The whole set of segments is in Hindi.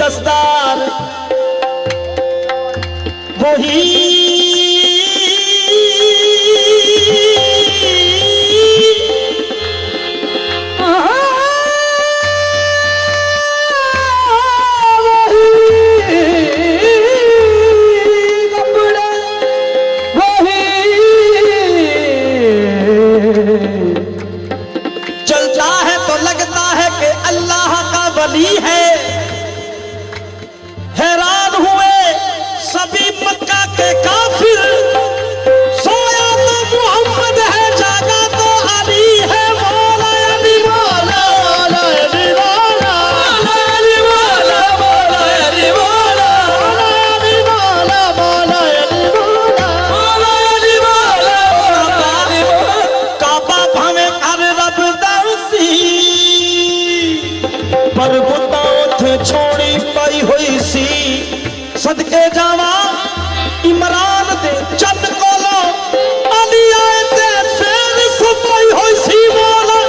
दस्तार वही चलता है तो लगता है कि अल्लाह का वली है। हैरान हुए सभी मक्का के काफिर, सोया तो मोहम्मद है, जागा तो अली है। मौला अली मौला मौला अली मौला अली मौला मौला अली मौला अली मौला मौला अली मौला मौला अली मौला अली मौला। काबा भावे कर रब दरसी पर बुता उठ छोड़ी पाई हुई सी। सदके जावा इमरान दे चंद कोलो अली आए ते फिर सुपाई हुई सी। मौला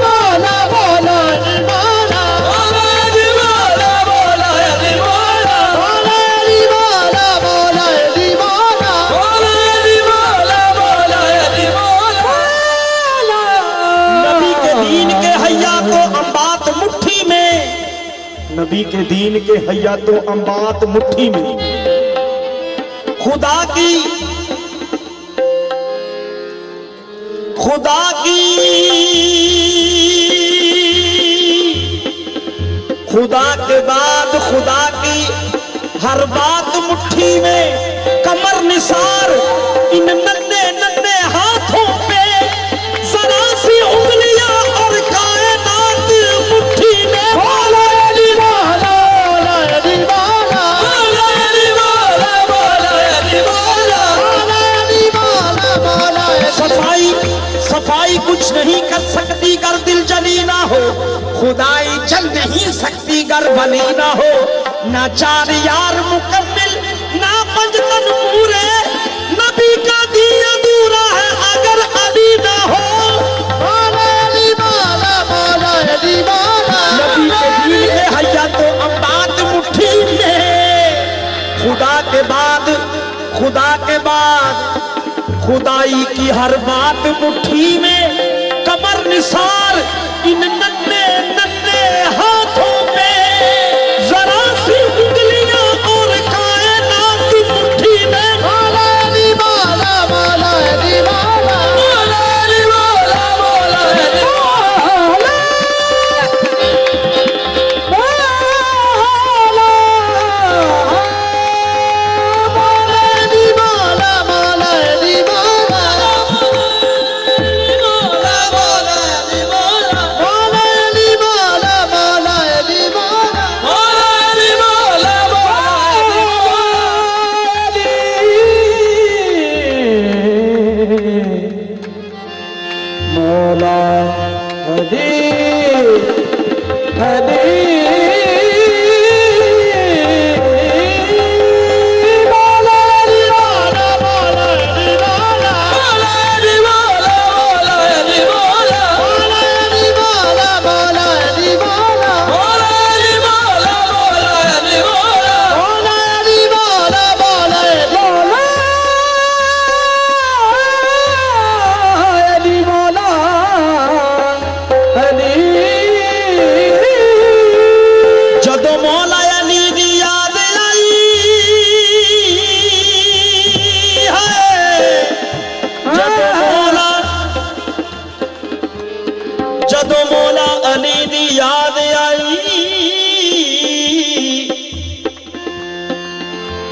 मौला मौला अली मौला मौला अली मौला मौला अली मौला मौला अली मौला मौला अली मौला मौला अली मौला मौला अली मौला। नबी के दीन के हैया तो अंबात मुट्ठी में, नबी के दीन के हैया तो अंबात मुट्ठी में। खुदा की खुदा की खुदा के बाद खुदा की हर बात मुट्ठी में। कमर निसार इन नन्हे नन्हे हाथों पे, जरा सी उंगलियां और कायनात मुट्ठी में। मौला अली मौला मौला अली मौला मौला अली मौला मौला अली मौला मौला अली मौला मौला। सफाई सफाई कुछ नहीं कर सकती गर दिल जली ना हो, खुदाई चल नहीं सकती गर बनी ना हो। ना चार यार मुकम्मिल ना पंजतन पूरे, नबी का दीन अधूरा है अगर अली ना हो। मौला अली मौला मौला अली मौला। नबी के दीन के हैया तो अंबात मुट्ठी में। खुदा के बाद खुदाई की हर बात मुट्ठी में। कमर निसार इन नन्हे नन्हे हाथों पे, जरा सी उंगलियां और कायनात मुट्ठी में। मौला अली मौला मौला अली मौला मौला अली मौला मौला अली मौला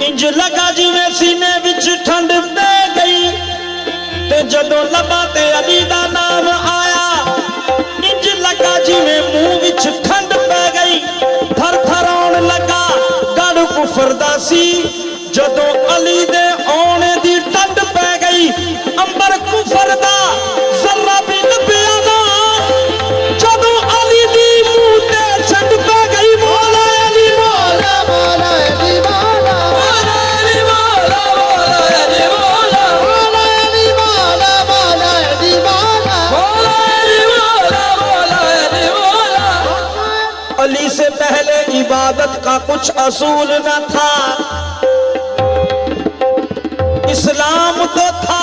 इंज लगा जिवें सीने विच ठंड पै गई, ते जदों लबा ते अली दा नाम आया। इंज लगा जिवें मुंह विच ठंड पै गई, थर थर आउण लगा गड़ कुफर दा सी। जदों अली दे आने दी ठंड पै गई, अंबर कुफर दा जरा भी लभ्या ना। जदों अली दी मुंह ते ठंड पै गई, मौला अली मौला मौला अली मौला मौला अली मौला मौला अली मौला मौला अली मौला मौला अली मौला मौला अली मौला मौला अली मौला। अली से पहले इबादत का कुछ कुछ असूल न था, इस्लाम तो था